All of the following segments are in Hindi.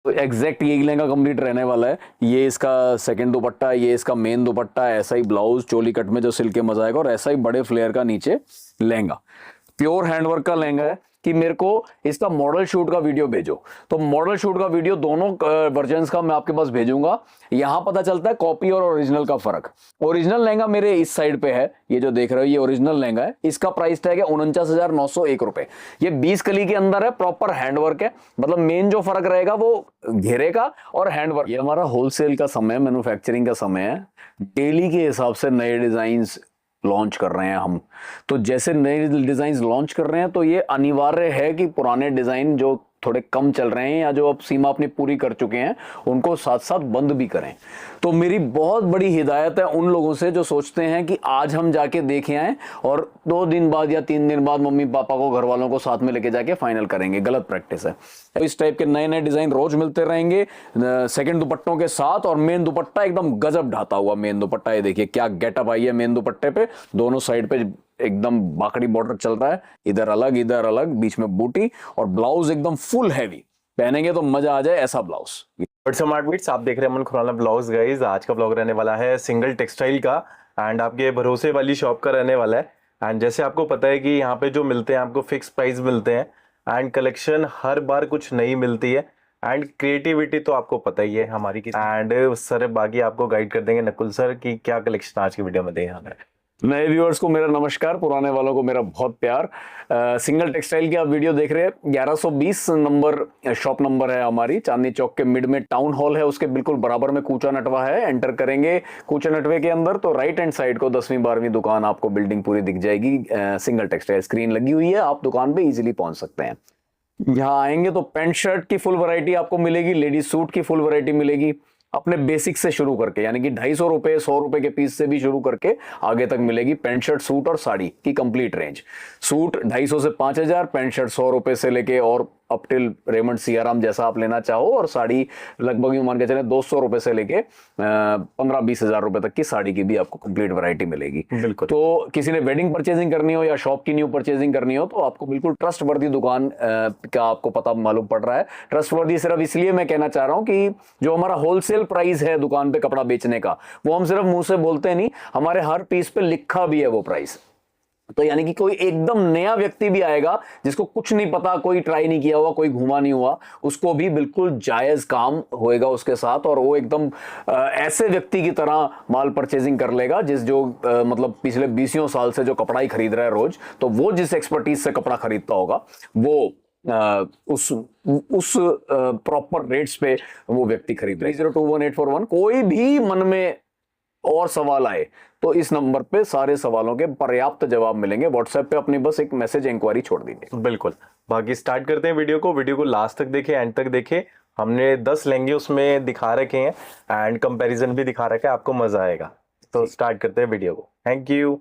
तो एग्जैक्ट यही लहंगा कंप्लीट रहने वाला है। ये इसका सेकंड दुपट्टा, ये इसका मेन दुपट्टा, ऐसा ही ब्लाउज चोली कट में जो सिल्क के मजा आएगा, और ऐसा ही बड़े फ्लेयर का नीचे लहंगा। प्योर हैंडवर्क का लहंगा है कि मेरे को इसका मॉडल शूट का वीडियो भेजो, तो मॉडल शूट का वीडियो दोनों वर्जन्स का मैं आपके पास भेजूंगा। यहां पता चलता है कॉपी और ओरिजिनल का फर्क। ओरिजिनल लहंगा मेरे इस साइड पे है, ये जो देख रहे हो ये ओरिजिनल लहंगा है। इसका प्राइस टैग है 49,901 रुपए। ये 20 कली के अंदर है, प्रॉपर हैंडवर्क है। मतलब मेन जो फर्क रहेगा वो घेरे का और हैंडवर्क। ये हमारा होलसेल का समय, मैन्युफैक्चरिंग का समय है। डेली के हिसाब से नए डिजाइन लॉन्च कर रहे हैं हम। तो जैसे नए डिजाइन लॉन्च कर रहे हैं तो ये अनिवार्य है कि पुराने डिजाइन जो थोड़े कम चल रहे हैं या जो अब सीमा अपनी पूरी कर चुके हैं उनको साथ साथ बंद भी करें। तो मेरी बहुत बड़ी हिदायत है उन लोगों से जो सोचते हैं कि आज हम जाके देखे आए और 2 दिन बाद या 3 दिन बाद मम्मी पापा को, घर वालों को साथ में लेके जाके फाइनल करेंगे। गलत प्रैक्टिस है। तो इस टाइप के नए नए डिजाइन रोज मिलते रहेंगे सेकंड दुपट्टों के साथ। और मेन दुपट्टा एकदम गजब ढाता हुआ मेन दुपट्टा। ये देखिए क्या गेटअप आई है मेन दुपट्टे पे। दोनों साइड पे एकदम बाकड़ी बॉर्डर चल रहा है, इधर अलग, बीच में बूटी, और ब्लाउज एकदम फुल हैवी। पहनेंगे तो मजा आ जाए ऐसा ब्लाउज। स्मार्ट बीट्स, आप देख रहे हैं अमन खुराना ब्लाउज। गाइस आज का ब्लॉग रहने वाला है सिंगल टेक्सटाइल का, एंड आपके भरोसे वाली शॉप का रहने वाला है। एंड जैसे आपको पता है कि यहाँ पे जो मिलते हैं आपको फिक्स प्राइस मिलते हैं, एंड कलेक्शन हर बार कुछ नई मिलती है, एंड क्रिएटिविटी तो आपको पता ही है हमारी की। एंड सर बाकी आपको गाइड कर देंगे नकुल सर कि क्या कलेक्शन आज की वीडियो में दें। नए व्यूअर्स को मेरा नमस्कार, पुराने वालों को मेरा बहुत प्यार। सिंगल टेक्सटाइल की आप वीडियो देख रहे हैं। 1120 नंबर शॉप नंबर है हमारी। चांदनी चौक के मिड में टाउन हॉल है, उसके बिल्कुल बराबर में कूचा नटवा है। एंटर करेंगे कूचा नटवे के अंदर तो राइट हैंड साइड को 10वीं 12वीं दुकान आपको बिल्डिंग पूरी दिख जाएगी। सिंगल टेक्सटाइल स्क्रीन लगी हुई है, आप दुकान पे इजीली पहुंच सकते हैं। यहाँ आएंगे तो पैंट शर्ट की फुल वैरायटी आपको मिलेगी, लेडीज सूट की फुल वैरायटी मिलेगी। अपने बेसिक से शुरू करके यानी कि 250 रुपए 100 रुपए के पीस से भी शुरू करके आगे तक मिलेगी पैंट शर्ट सूट और साड़ी की कंप्लीट रेंज। सूट 250 से 5000, पैंट शर्ट 100 रुपए से लेके और अप टिल रेमंड सियाराम जैसा आप लेना चाहो, और साड़ी लगभग यूं मान के चले 200 रुपए से लेके 15-20 हजार रुपए तक की साड़ी की भी आपको कंप्लीट वैरायटी मिलेगी। बिल्कुल। तो किसी ने वेडिंग परचेजिंग करनी हो या शॉप की न्यू परचेजिंग करनी हो तो आपको बिल्कुल ट्रस्ट वर्दी दुकान का आपको पता मालूम पड़ रहा है। ट्रस्ट वर्दी सिर्फ इसलिए मैं कहना चाह रहा हूं कि जो हमारा होलसेल प्राइस है दुकान पे कपड़ा बेचने का, वो हम सिर्फ मुंह से बोलते नहीं, हमारे हर पीस पे लिखा भी है वो प्राइस। तो यानी कि कोई एकदम नया व्यक्ति भी आएगा जिसको कुछ नहीं पता, कोई ट्राई नहीं किया हुआ, कोई घूमा नहीं हुआ, उसको भी बिल्कुल जायज काम होएगा उसके साथ। और वो एकदम ऐसे व्यक्ति की तरह माल परचेजिंग कर लेगा जिस जो मतलब पिछले 20 साल से जो कपड़ा ही खरीद रहा है रोज, तो वो जिस एक्सपर्टीज से कपड़ा खरीदता होगा वो उस प्रॉपर रेट्स पे वो व्यक्ति खरीद रहा है। 30218441। कोई भी मन में और सवाल आए तो इस नंबर पे सारे सवालों के पर्याप्त जवाब मिलेंगे। व्हाट्सएप पे अपनी बस एक मैसेज इंक्वायरी छोड़ दीजिए। बिल्कुल। बाकी स्टार्ट करते हैं वीडियो को लास्ट तक देखें, एंड तक देखें। हमने 10 लहंगे उसमें दिखा रखे हैं एंड कंपैरिजन भी दिखा रखा है, आपको मजा आएगा। तो स्टार्ट करते हैं वीडियो को। Thank you.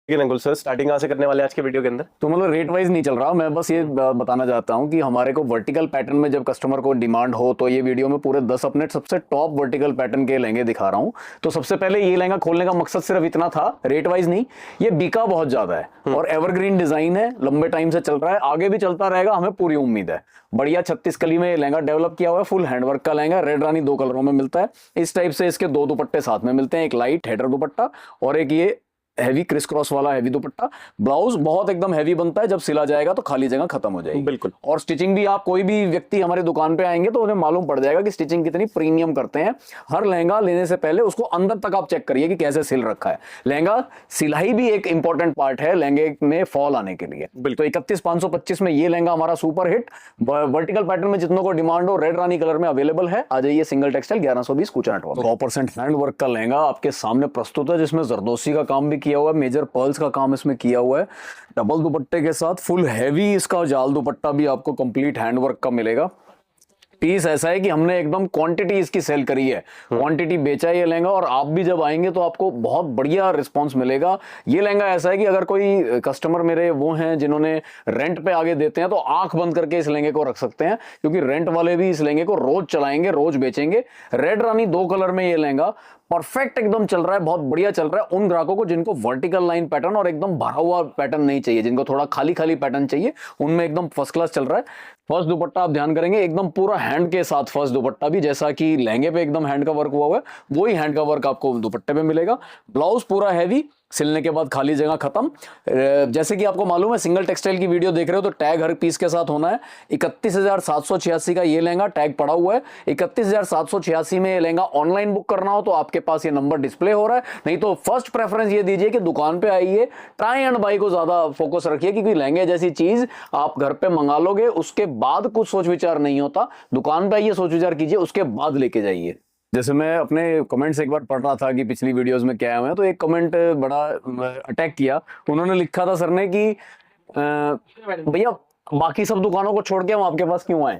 Nakul sir, starting कहां से करने वाले आज के वीडियो के अंदर? तो मतलब रेट वाइज नहीं चल रहा, मैं बस ये बताना चाहता हूं कि हमारे को वर्टिकल पैटर्न में जब कस्टमर को डिमांड हो तो ये वीडियो में पूरे 10 अपने सबसे टॉप वर्टिकल पैटर्न के लहंगे दिखा रहा हूं। तो सबसे पहले ये लहंगा खोलने का मकसद सिर्फ इतना था, रेट वाइज नहीं। ये बिका बहुत ज्यादा है और एवरग्रीन डिजाइन है, लंबे टाइम से चल रहा है, आगे भी चलता रहेगा, हमें पूरी उम्मीद है। बढ़िया 36 कली में लहंगा डेवलप किया हुआ है, फुल हैंडवर्क का लहंगा। रेड रानी 2 कलरों में मिलता है। इस टाइप से इसके 2 दुपट्टे साथ में मिलते हैं, एक लाइट हेडर दुपट्टा और एक ये हैवी क्रिस क्रॉस वाला हैवी दुपट्टा। ब्लाउज बहुत एकदम हैवी बनता है, जब सिला जाएगा तो खाली जगह खत्म हो जाएगी। बिल्कुल। और स्टिचिंग भी आप कोई भी व्यक्ति हमारे दुकान पे आएंगे तो उन्हें मालूम पड़ जाएगा कि स्टिचिंग कितनी प्रीमियम करते हैं। हर लहंगा लेने से पहले उसको अंदर तक आप चेक करिए कि कैसे सिल रखा है। लहंगा सिलाई भी एक इंपॉर्टेंट पार्ट है लहंगे में फॉल आने के लिए। तो 31,525 में ये लहंगा हमारा सुपर हिट। वर्टिकल पैटर्न में जितनों को डिमांड हो रेड रानी कलर में अवेलेबल है। आ जाइए सिंगल टेक्सटाइल 1120 कूचा नटवा। 100% हैंडवर्क का लहंगा आपके सामने प्रस्तुत है, जिसमें जरदोसी का काम भी किया हुआ है, मेजर पर्ल्स का काम इसमें किया हुआ है। डबल दुपट्टे के साथ फुल हैवी इसका जाल दुपट्टा भी आपको कंप्लीट हैंडवर्क का मिलेगा। पीस ऐसा है कि हमने एकदम क्वांटिटी इसकी सेल करी है, क्वांटिटी बेचा है ये लहंगा। और आप भी जब आएंगे तो आपको बहुत बढ़िया रिस्पांस मिलेगा। ये लहंगा ऐसा है कि अगर कोई कस्टमर मेरे वो हैं जिन्होंने रेंट पे आगे देते हैं तो आंख बंद करके इस लहंगे को रख सकते हैं, क्योंकि रेंट वाले भी इस लहंगे को रोज चलाएंगे, रोज बेचेंगे। रेड रानी 2 कलर में ये लहंगा परफेक्ट एकदम चल रहा है, बहुत बढ़िया चल रहा है। उन ग्राहकों को जिनको वर्टिकल लाइन पैटर्न और एकदम भरा हुआ पैटर्न नहीं चाहिए, जिनको थोड़ा खाली खाली पैटर्न चाहिए, उनमें एकदम फर्स्ट क्लास चल रहा है। फर्स्ट दुपट्टा आप ध्यान करेंगे एकदम पूरा हैंड के साथ फर्स्ट दुपट्टा भी, जैसा कि लहंगे पे एकदम हैंड का वर्क हुआ हुआ है वही हैंड का वर्क आपको दुपट्टे पे मिलेगा। ब्लाउज पूरा हैवी, सिलने के बाद खाली जगह खत्म। जैसे कि आपको मालूम है सिंगल टेक्सटाइल की वीडियो देख रहे हो तो टैग हर पीस के साथ होना है। 31,786 का ये लहंगा टैग पड़ा हुआ है। 31,786 में ये लहंगा ऑनलाइन बुक करना हो तो आपके पास ये नंबर डिस्प्ले हो रहा है, नहीं तो फर्स्ट प्रेफरेंस ये दीजिए कि दुकान पे आइए, ट्राई एंड बाई को ज्यादा फोकस रखिए, क्योंकि लहंगे जैसी चीज आप घर पे मंगा लोगे उसके बाद कुछ सोच विचार नहीं होता। दुकान पे आइए, सोच विचार कीजिए, उसके बाद लेके जाइए। जैसे मैं अपने कमेंट्स एक बार पढ़ रहा था कि पिछली वीडियोस में क्या है, मैं तो एक कमेंट बड़ा अटैक किया। उन्होंने लिखा था सर ने कि भैया बाकी सब दुकानों को छोड़ के हम आपके पास क्यों आए।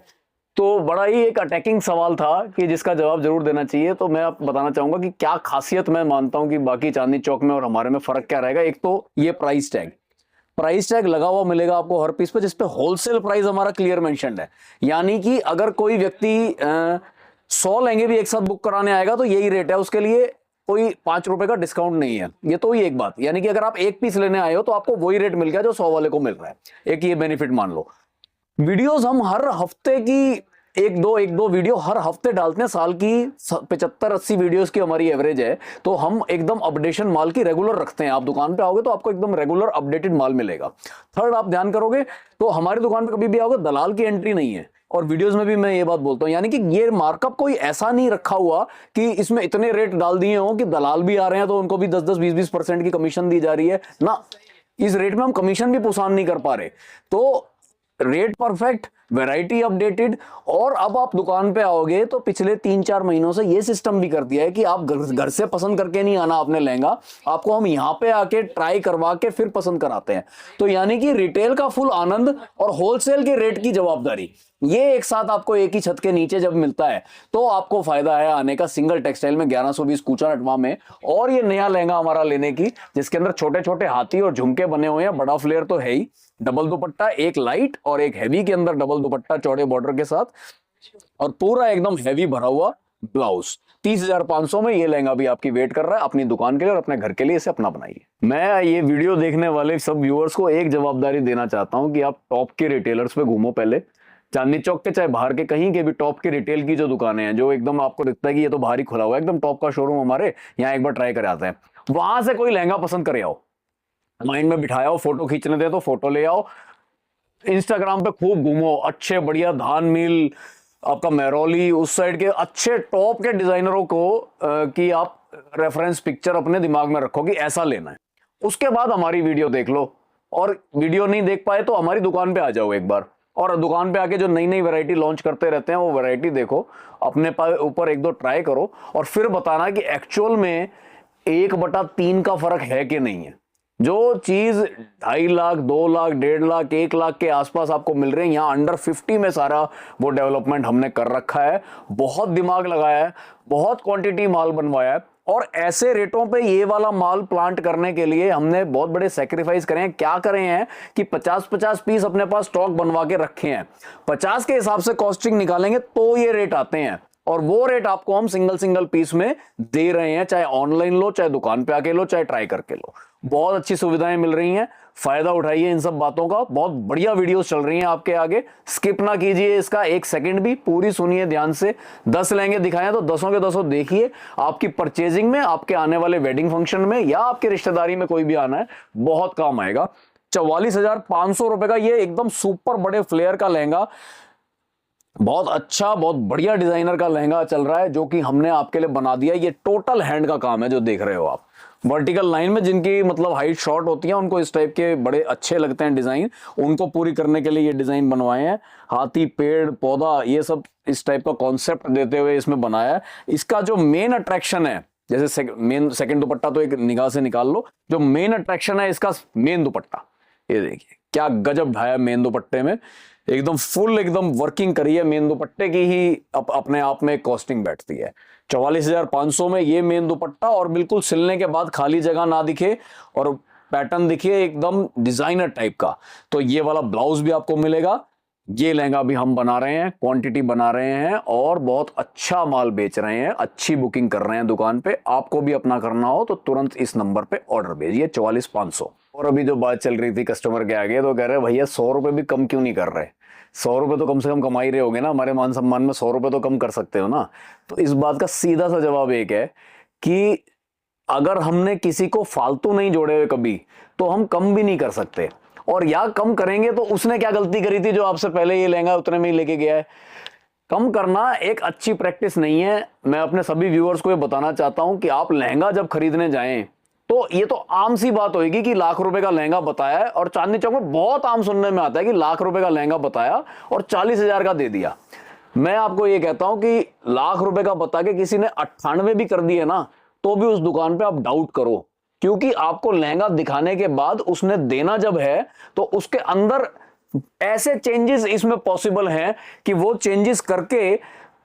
तो बड़ा ही एक अटैकिंग सवाल था कि जिसका जवाब जरूर देना चाहिए। तो मैं आप बताना चाहूंगा कि क्या खासियत मैं मानता हूं कि बाकी चांदनी चौक में और हमारे में फर्क क्या रहेगा। एक तो ये प्राइस टैग लगा हुआ मिलेगा आपको हर पीस पे, जिसपे होलसेल प्राइस हमारा क्लियर मेंशन्ड है। यानी कि अगर कोई व्यक्ति 100 लहंगे भी एक साथ बुक कराने आएगा तो यही रेट है, उसके लिए कोई 5 रुपए का डिस्काउंट नहीं है। ये तो ही एक बात, यानी कि अगर आप एक पीस लेने आए हो तो आपको वही रेट मिल गया जो 100 वाले को मिल रहा है। एक ये बेनिफिट मान लो। वीडियोस हम हर हफ्ते की एक दो वीडियो हर हफ्ते डालते हैं। साल की 75-80 वीडियोस की हमारी एवरेज है, तो हम एकदम अपडेशन माल की रेगुलर रखते हैं। आप दुकान पे आओगे तो आपको एकदम रेगुलर अपडेटेड माल मिलेगा। थर्ड, आप ध्यान करोगे तो हमारी दुकान पे कभी भी आओगे दलाल की एंट्री नहीं है, और वीडियोस में भी मैं ये बात बोलता हूं, यानी कि ये मार्कअप कोई ऐसा नहीं रखा हुआ कि इसमें इतने रेट डाल दिए हो कि दलाल भी आ रहे हैं तो उनको भी 10-10, 20-20% की कमीशन दी जा रही है ना। इस रेट में हम कमीशन भी पुसान नहीं कर पा रहे। तो रेट परफेक्ट, वैरायटी अपडेटेड, और अब आप दुकान पे आओगे तो पिछले 3-4 महीनों से ये सिस्टम भी कर दिया है कि आप घर से पसंद करके नहीं आना आपने लहंगा, आपको हम यहां पे आके ट्राई करवा के फिर पसंद कराते हैं। तो यानी कि रिटेल का फुल आनंद और होलसेल के रेट की जवाबदारी, ये एक साथ आपको एक ही छत के नीचे जब मिलता है तो आपको फायदा है आने का सिंगल टेक्सटाइल में 1120 कूचा नटवा में। और ये नया लहंगा हमारा लेने की, जिसके अंदर छोटे छोटे हाथी और झुमके बने हुए हैं, बड़ा फ्लेयर तो है ही, डबल दुपट्टा, एक लाइट और एक हैवी के अंदर डबल दुपट्टा चौड़े बॉर्डर के साथ, और पूरा एकदम हैवी भरा हुआ ब्लाउज। 30,500 में ये लहंगा भी आपकी वेट कर रहा है अपनी दुकान के लिए और अपने घर के लिए। इसे अपना बनाइए। मैं ये वीडियो देखने वाले सब व्यूअर्स को एक जवाबदारी देना चाहता हूं कि आप टॉप के रिटेलर्स पे घूमो पहले, चांदनी चौक के चाहे बाहर के कहीं के भी टॉप के रिटेल की जो दुकानें हैं, जो एकदम आपको दिखता है कि ये तो बाहर ही खुला हुआ है, एकदम टॉप का शोरूम हमारे यहाँ, एक बार ट्राई कर आते हैं। वहां से कोई लहंगा पसंद करे आओ, माइंड में बिठाया हो, फोटो खींचने दे तो फोटो ले आओ, इंस्टाग्राम पे खूब घूमो, अच्छे बढ़िया धान मिल, आपका मेहरौली, उस साइड के अच्छे टॉप के डिजाइनरों को कि आप रेफरेंस पिक्चर अपने दिमाग में रखो कि ऐसा लेना है। उसके बाद हमारी वीडियो देख लो, और वीडियो नहीं देख पाए तो हमारी दुकान पे आ जाओ एक बार, और दुकान पे आके जो नई नई वैरायटी लॉन्च करते रहते हैं वो वैरायटी देखो, अपने ऊपर 1-2 ट्राई करो, और फिर बताना कि एक्चुअल में 1/3 का फर्क है कि नहीं है। जो चीज 2.5 लाख, 2 लाख, 1.5 लाख, 1 लाख के आसपास आपको मिल रहे हैं, यहाँ अंडर 50 में सारा वो डेवलपमेंट हमने कर रखा है। बहुत दिमाग लगाया है, बहुत क्वांटिटी माल बनवाया है, और ऐसे रेटों पे ये वाला माल प्लांट करने के लिए हमने बहुत बड़े सेक्रीफाइस करे हैं। क्या करे हैं कि 50-50 पीस अपने पास स्टॉक बनवा के रखे हैं। 50 के हिसाब से कॉस्टिंग निकालेंगे तो ये रेट आते हैं, और वो रेट आपको हम सिंगल पीस में दे रहे हैं, चाहे ऑनलाइन लो, चाहे दुकान पे आके लो, चाहे ट्राई करके लो। बहुत अच्छी सुविधाएं मिल रही हैं, फायदा उठाइए इन सब बातों का। बहुत बढ़िया वीडियोस चल रही हैं आपके आगे, स्किप ना कीजिए इसका 1 सेकंड भी, पूरी सुनिए ध्यान से। 10 लहंगे दिखाए तो 10 के 10 देखिए। आपकी परचेजिंग में, आपके आने वाले वेडिंग फंक्शन में, या आपके रिश्तेदारी में कोई भी आना है, बहुत काम आएगा। 44,500 रुपए का ये एकदम सुपर बड़े फ्लेयर का लहंगा, बहुत अच्छा, बहुत बढ़िया डिजाइनर का लहंगा चल रहा है, जो कि हमने आपके लिए बना दिया। ये टोटल हैंड का काम है जो देख रहे हो आप। वर्टिकल लाइन में जिनकी मतलब हाइट शॉर्ट होती है, उनको इस टाइप के बड़े अच्छे लगते हैं डिजाइन, उनको पूरी करने के लिए ये डिजाइन बनवाए हैं। हाथी, पेड़, पौधा, ये सब इस टाइप का कॉन्सेप्ट देते हुए इसमें बनाया है। इसका जो मेन अट्रैक्शन है, जैसे मेन सेकंड दुपट्टा तो एक निगाह से निकाल लो, जो मेन अट्रैक्शन है इसका मेन दुपट्टा, ये देखिए क्या गजब ढाया मेन दुपट्टे में, एकदम फुल एकदम वर्किंग करी है। मेन दुपट्टे की ही अपने आप में कॉस्टिंग बैठती है। 44,500 में ये मेन दुपट्टा, और बिल्कुल सिलने के बाद खाली जगह ना दिखे और पैटर्न दिखे एकदम डिजाइनर टाइप का। तो ये वाला ब्लाउज भी आपको मिलेगा। ये लहंगा भी हम बना रहे हैं, क्वांटिटी बना रहे हैं, और बहुत अच्छा माल बेच रहे हैं, अच्छी बुकिंग कर रहे हैं दुकान पे। आपको भी अपना करना हो तो तुरंत इस नंबर पे ऑर्डर भेजिए, 44,500। और अभी जो बात चल रही थी कस्टमर के आगे, तो कह रहे भैया 100 रुपए भी कम क्यों नहीं कर रहे। 100 रुपए तो कम से कम कमा ही रहे होगे ना, हमारे मान सम्मान में 100 रुपए तो कम कर सकते हो ना। तो इस बात का सीधा सा जवाब एक है कि अगर हमने किसी को फालतू नहीं जोड़े हुए कभी, तो हम कम भी नहीं कर सकते। और या कम करेंगे तो उसने क्या गलती करी थी जो आपसे पहले ये लहंगा उतने में ही लेके गया है। कम करना एक अच्छी प्रैक्टिस नहीं है। मैं अपने सभी व्यूअर्स को ये बताना चाहता हूं कि आप लहंगा जब खरीदने जाएं तो ये तो आम सी बात होगी कि लाख रुपए का लहंगा बताया है, और चांदनी चौक में बहुत आम सुनने में आता है कि लाख रुपए का लहंगा बताया और 40,000 का दे दिया। मैं आपको ये कहता हूं कि लाख रुपए का बता के किसी ने 98 भी कर दिए ना, तो भी उस दुकान पे आप डाउट करो, क्योंकि आपको लहंगा दिखाने के बाद उसने देना जब है तो उसके अंदर ऐसे चेंजेस इसमें पॉसिबल हैं कि वो चेंजेस करके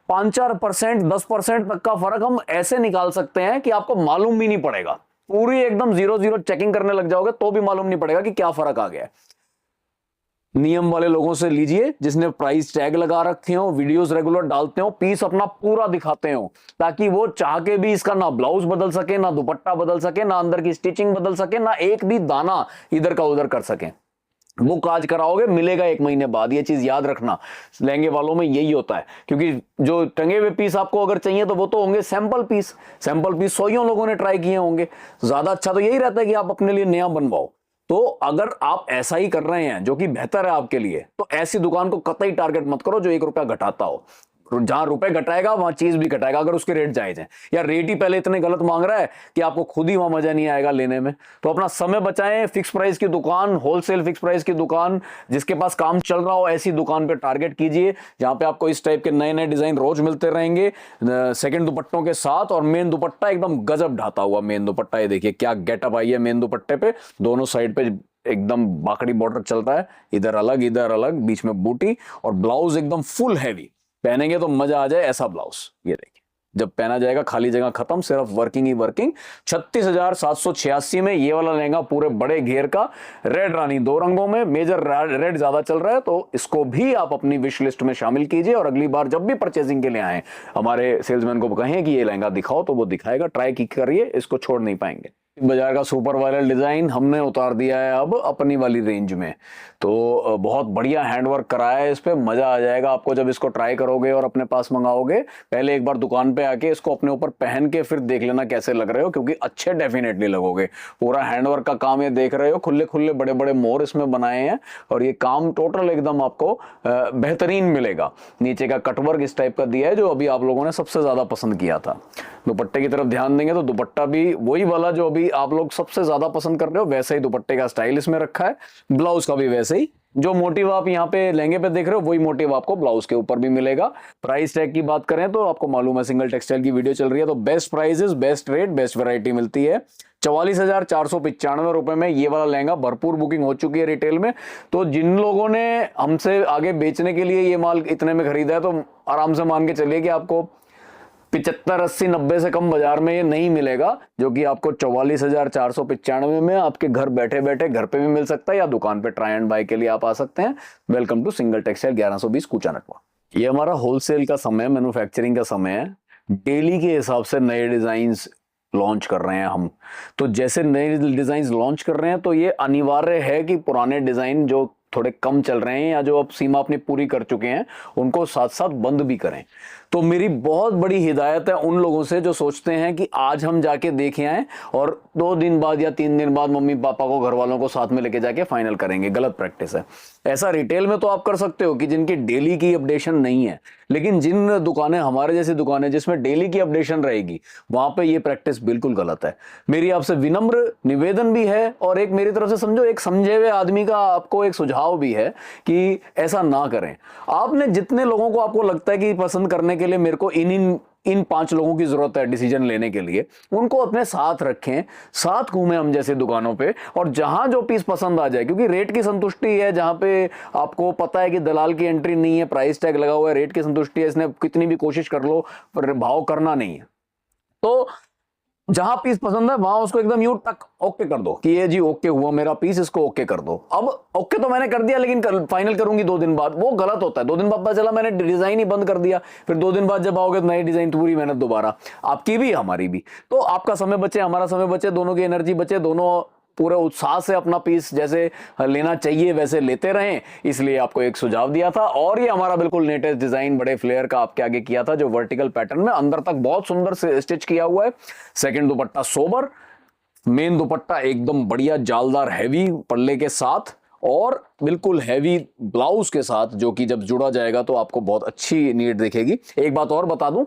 5-4%, 10% तक का फर्क हम ऐसे निकाल सकते हैं कि आपको मालूम भी नहीं पड़ेगा। पूरी एकदम 0-0 चेकिंग करने लग जाओगे तो भी मालूम नहीं पड़ेगा कि क्या फर्क आ गया है। नियम वाले लोगों से लीजिए, जिसने प्राइस टैग लगा रखे हो, वीडियोस रेगुलर डालते हो, पीस अपना पूरा दिखाते हो, ताकि वो चाह के भी इसका ना ब्लाउज बदल सके, ना दुपट्टा बदल सके, ना अंदर की स्टिचिंग बदल सके, ना एक भी दाना इधर का उधर कर सके। वो काज कराओगे मिलेगा 1 महीने बाद, ये चीज याद रखना। लहंगे वालों में यही होता है, क्योंकि जो टंगे हुए पीस आपको अगर चाहिए तो वो तो होंगे सैंपल पीस। सैंपल पीस 100 लोगों ने ट्राई किए होंगे। ज्यादा अच्छा तो यही रहता है कि आप अपने लिए नया बनवाओ। तो अगर आप ऐसा ही कर रहे हैं जो कि बेहतर है आपके लिए, तो ऐसी दुकान को कतई टारगेट मत करो जो 1 रुपया घटाता हो। जहां रुपए घटाएगा वहां चीज भी घटाएगा, अगर उसके रेट जायज हैं। या रेट ही पहले इतने गलत मांग रहा है कि आपको खुद ही वहां मजा नहीं आएगा लेने में। तो अपना समय बचाएं। फिक्स प्राइस की दुकान, होलसेल फिक्स प्राइस की दुकान, जिसके पास काम चल रहा हो, ऐसी दुकान पे टारगेट कीजिए जहां पे आपको इस टाइप के नए नए डिजाइन रोज मिलते रहेंगे, सेकंड दुपट्टों के साथ। और मेन दुपट्टा एकदम गजब ढाता हुआ मेन दुपट्टा, ये देखिए क्या गेटअप आई है मेन दुपट्टे पे। दोनों साइड पे एकदम बाकड़ी बॉर्डर चल रहा है, इधर अलग, बीच में बूटी, और ब्लाउज एकदम फुल हैवी। पहनेंगे तो मजा आ जाए ऐसा ब्लाउज। ये देखिए जब पहना जाएगा खाली जगह खत्म, सिर्फ वर्किंग ही वर्किंग। 36,786 में ये वाला लहंगा पूरे बड़े घेर का, रेड रानी 2 रंगों में, मेजर रेड ज्यादा चल रहा है, तो इसको भी आप अपनी विश लिस्ट में शामिल कीजिए। और अगली बार जब भी परचेजिंग के लिए आए, हमारे सेल्समैन को कहें कि ये लहंगा दिखाओ तो वो दिखाएगा। ट्राई करिए, इसको छोड़ नहीं पाएंगे। बाजार का सुपर वायरल डिजाइन हमने उतार दिया है अब अपनी वाली रेंज में, तो बहुत बढ़िया हैंडवर्क कराया है इस पे। मजा आ जाएगा आपको जब इसको ट्राई करोगे और अपने पास मंगाओगे। पहले एक बार दुकान पे आके इसको अपने ऊपर पहन के फिर देख लेना कैसे लग रहे हो, क्योंकि अच्छे डेफिनेटली लगोगे। पूरा हैंडवर्क का काम ये देख रहे हो, खुले खुले बड़े बड़े मोर इसमें बनाए हैं, और ये काम टोटल एकदम आपको बेहतरीन मिलेगा। नीचे का कटवर्क इस टाइप का दिया है जो अभी आप लोगों ने सबसे ज्यादा पसंद किया था। दुपट्टे की तरफ ध्यान देंगे तो दुपट्टा भी वही वाला जो अभी आप लोग सबसे ज्यादा पसंद कर रहे हो, वैसे ही दुपट्टे का स्टाइल इसमें रखा है। ब्लाउज का भी वैसे ही, जो मोटिव आप यहाँ पे लहंगे पे देख रहे हो वही मोटिव आपको ब्लाउज के ऊपर भी मिलेगा। प्राइस टैग की बात करें तो आपको मालूम है सिंगल टेक्सटाइल की वीडियो चल रही है, तो best prices, best rate, best variety मिलती है। 44,495 रुपए में ये वाला लहंगा भरपूर बुकिंग हो चुकी है रिटेल में। तो जिन लोगों ने हमसे आगे बेचने के लिए ये माल इतने में खरीदा है, तो आराम से मान के चलिए कि आपको 75, 80, 90 से कम बाजार में ये नहीं मिलेगा, जो कि आपको 44,495 में आपके घर बैठे बैठे घर पे भी मिल सकता है, या दुकान पे ट्राई एंड बाय के लिए आप आ सकते हैं। वेलकम टू सिंगल टेक्सटाइल 1120 कूचा नटवा। ये हमारा होलसेल का समय, मैन्युफैक्चरिंग का समय है। डेली के हिसाब से नए डिजाइन्स लॉन्च कर रहे हैं हम। तो जैसे नए डिजाइन्स लॉन्च कर रहे हैं तो ये अनिवार्य है कि पुराने डिजाइन जो थोड़े कम चल रहे हैं या जो अब सीमा अपनी पूरी कर चुके हैं, उनको साथ साथ बंद भी करें। तो मेरी बहुत बड़ी हिदायत है उन लोगों से जो सोचते हैं कि आज हम जाके देखे आए और 2 दिन बाद या 3 दिन बाद मम्मी पापा को, घर वालों को साथ में लेके जाके फाइनल करेंगे। गलत प्रैक्टिस है। ऐसा रिटेल में तो आप कर सकते हो कि जिनकी डेली की अपडेशन नहीं है, लेकिन जिन दुकानें, हमारे जैसी दुकानें जिसमें डेली की अपडेशन रहेगी, वहां पे ये प्रैक्टिस बिल्कुल गलत है। मेरी आपसे विनम्र निवेदन भी है, और एक मेरी तरफ से समझो एक समझे हुए आदमी का आपको एक सुझाव भी है कि ऐसा ना करें। आपने जितने लोगों को आपको लगता है कि पसंद करने के लिए मेरे को इन 5 लोगों की जरूरत है डिसीजन लेने के लिए, उनको अपने साथ रखें, साथ घूमें हम जैसे दुकानों पे, और जहां जो पीस पसंद आ जाए, क्योंकि रेट की संतुष्टि है, जहां पे आपको पता है कि दलाल की एंट्री नहीं है, प्राइस टैग लगा हुआ है, रेट की संतुष्टि है, इसने कितनी भी कोशिश कर लो पर भाव करना नहीं है, तो जहां पीस पसंद है वहां उसको एकदम यूं टक ओके कर दो कि ये जी ओके हुआ मेरा पीस, इसको ओके कर दो। अब ओके तो मैंने कर दिया, लेकिन फाइनल करूंगी 2 दिन बाद, वो गलत होता है। 2 दिन बाद पता चला मैंने डिजाइन ही बंद कर दिया, फिर 2 दिन बाद जब आओगे तो नई डिजाइन, पूरी मेहनत दोबारा, आपकी भी हमारी भी। तो आपका समय बचे, हमारा समय बचे, दोनों की एनर्जी बचे, दोनों पूरे उत्साह से अपना पीस जैसे लेना चाहिए वैसे लेते रहें, इसलिए आपको एक सुझाव दिया था। और ये हमारा बिल्कुल लेटेस्ट डिजाइन बड़े फ्लेयर का आपके आगे किया था, जो वर्टिकल पैटर्न में अंदर तक बहुत सुंदर से स्टिच किया हुआ है। सेकंड दुपट्टा सोबर, मेन दुपट्टा एकदम बढ़िया जालदार हैवी पल्ले के साथ और बिल्कुल हैवी ब्लाउज के साथ, जो कि जब जुड़ा जाएगा तो आपको बहुत अच्छी नीड दिखेगी। एक बात और बता दूं,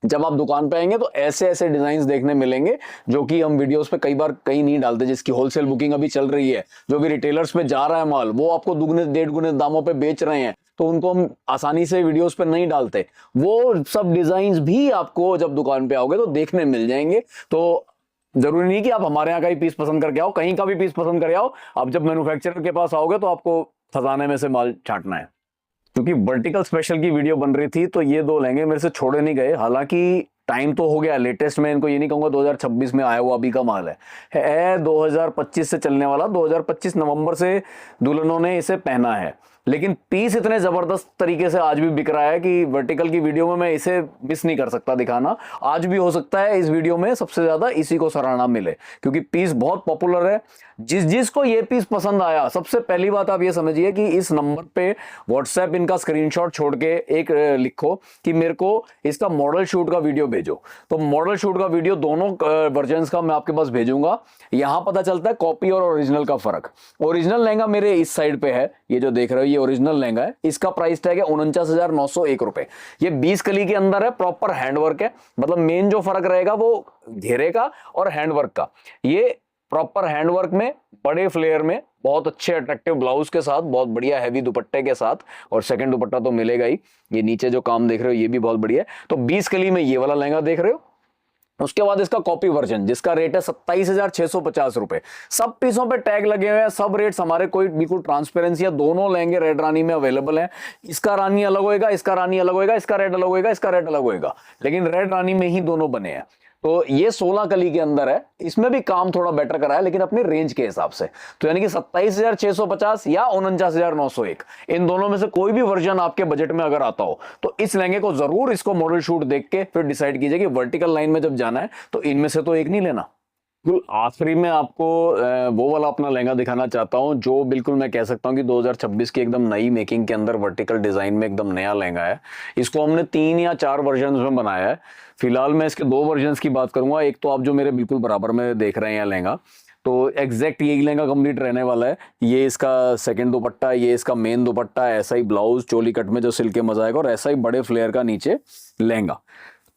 जब आप दुकान पे आएंगे तो ऐसे ऐसे डिजाइन देखने मिलेंगे जो कि हम वीडियोस पे कई बार कहीं नहीं डालते, जिसकी होलसेल बुकिंग अभी चल रही है, जो भी रिटेलर्स पे जा रहा है माल वो आपको दुगने डेढ़ गुने दामों पे बेच रहे हैं, तो उनको हम आसानी से वीडियोस पे नहीं डालते। वो सब डिजाइन भी आपको जब दुकान पे आओगे तो देखने मिल जाएंगे। तो जरूरी नहीं कि आप हमारे यहाँ का ही पीस पसंद करके आओ, कहीं का भी पीस पसंद करके आओ, आप जब मैन्युफैक्चरर के पास आओगे तो आपको खजाने में से माल छांटना है। क्योंकि वर्टिकल स्पेशल की वीडियो बन रही थी तो ये दो लहंगे मेरे से छोड़े नहीं गए। हालांकि टाइम तो हो गया, लेटेस्ट में इनको ये नहीं कहूंगा 2026 में आया हुआ अभी का माल है 2025 से चलने वाला। 2025 नवंबर से दुल्हनों ने इसे पहना है, लेकिन पीस इतने जबरदस्त तरीके से आज भी बिक रहा है कि वर्टिकल की वीडियो में मैं इसे मिस नहीं कर सकता दिखाना। आज भी हो सकता है इस वीडियो में सबसे ज्यादा इसी को सराहना मिले, क्योंकि पीस बहुत पॉपुलर है। जिसको ये पीस पसंद आया, सबसे पहली बात आप ये समझिए कि इस नंबर पे व्हाट्सएप इनका स्क्रीनशॉट छोड़ के एक लिखो कि मेरे को इसका मॉडल शूट का वीडियो भेजो। तो मॉडल शूट का वीडियो दोनों वर्जन्स का मैं आपके पास भेजूंगा। यहां पता चलता है कॉपी और ओरिजिनल का फर्क। ओरिजिनल लहंगा मेरे इस साइड पे है, ये जो देख रहे हो ये ओरिजिनल लहंगा है। इसका प्राइस टैग है 49,901 रुपए। ये 20 कली के अंदर है, प्रॉपर हैंडवर्क है। मतलब मेन जो फर्क रहेगा वो घेरे का और हैंडवर्क का। ये प्रॉपर हैंडवर्क में बड़े फ्लेयर में बहुत अच्छे अट्रैक्टिव ब्लाउज के साथ, बहुत बढ़िया हैवी दुपट्टे के साथ, और सेकंड दुपट्टा तो मिलेगा ही। ये नीचे जो काम देख रहे हो ये भी बहुत बढ़िया है। तो 20 कली में ये वाला लहंगा देख रहे हो। उसके बाद इसका कॉपी वर्जन जिसका रेट है 27,650 रुपए। सब पीसों पे टैग लगे हुए हैं, सब रेट्स हमारे कोई बिल्कुल ट्रांसपेरेंसी है। दोनों लहंगे रेड रानी में अवेलेबल हैं। इसका रानी अलग होएगा, इसका रानी अलग होएगा, इसका रेड अलग होएगा, इसका रेड अलग होएगा, लेकिन रेड रानी में ही दोनों बने हैं। तो ये 16 कली के अंदर है, इसमें भी काम थोड़ा बेटर करा है लेकिन अपने रेंज के हिसाब से। तो यानी कि 27,650 या 49,901, इन दोनों में से कोई भी वर्जन आपके बजट में अगर आता हो तो इस लहंगे को जरूर इसको मॉडल शूट देख के फिर डिसाइड कीजिए कि वर्टिकल लाइन में जब जाना है तो इनमें से तो एक नहीं लेना। आखिरी में आपको वो वाला अपना लहंगा दिखाना चाहता हूं जो बिल्कुल मैं कह सकता हूं कि 2026 की एकदम नई मेकिंग के अंदर वर्टिकल डिजाइन में एकदम नया लहंगा है। इसको हमने 3 या 4 वर्जन में बनाया है। फिलहाल मैं इसके 2 वर्जन की बात करूंगा। एक तो आप जो मेरे बिल्कुल बराबर में देख रहे हैं लहंगा, तो एग्जैक्ट यही लहंगा कंप्लीट रहने वाला है। ये इसका सेकंड दुपट्टा, ये इसका मेन दुपट्टा, ऐसा ही ब्लाउज चोली कट में जो सिल्क के मजा आएगा, और ऐसा ही बड़े फ्लेयर का नीचे लहंगा।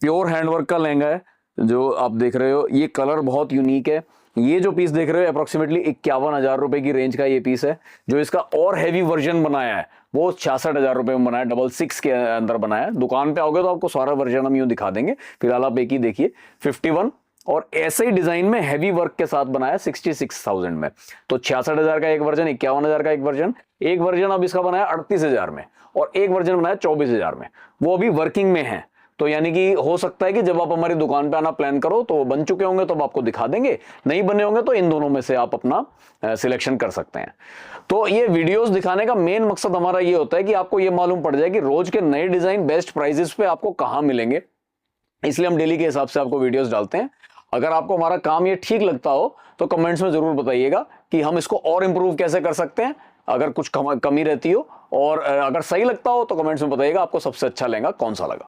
प्योर हैंडवर्क का लहंगा है जो आप देख रहे हो। ये कलर बहुत यूनिक है। ये जो पीस देख रहे हो अप्रोक्सीमेटली 51,000 रुपए की रेंज का ये पीस है। जो इसका और हैवी वर्जन बनाया है वो 66,000 रुपए में बनाया, 66 के अंदर बनाया है। दुकान पे आओगे तो आपको सारा वर्जन हम यूं दिखा देंगे। फिलहाल आप एक ही देखिए 51, और ऐसे ही डिजाइन में हैवी वर्क के साथ बनाया 66,000 में। तो 66,000 का एक वर्जन, 51,000 का एक वर्जन, एक वर्जन अब इसका बनाया 38,000 में, और एक वर्जन बनाया 24,000 में। वो अभी वर्किंग में है। तो यानी कि हो सकता है कि जब आप हमारी दुकान पे आना प्लान करो तो बन चुके होंगे तो अब आपको दिखा देंगे, नहीं बने होंगे तो इन दोनों में से आप अपना सिलेक्शन कर सकते हैं। तो ये वीडियोस दिखाने का मेन मकसद हमारा ये होता है कि आपको ये मालूम पड़ जाए कि रोज के नए डिजाइन बेस्ट प्राइसेस पे आपको कहां मिलेंगे। इसलिए हम डेली के हिसाब से आपको वीडियोस डालते हैं। अगर आपको हमारा काम ये ठीक लगता हो तो कमेंट्स में जरूर बताइएगा कि हम इसको और इंप्रूव कैसे कर सकते हैं, अगर कुछ कमी रहती हो, और अगर सही लगता हो तो कमेंट्स में बताइएगा आपको सबसे अच्छा लहंगा कौन सा लगा।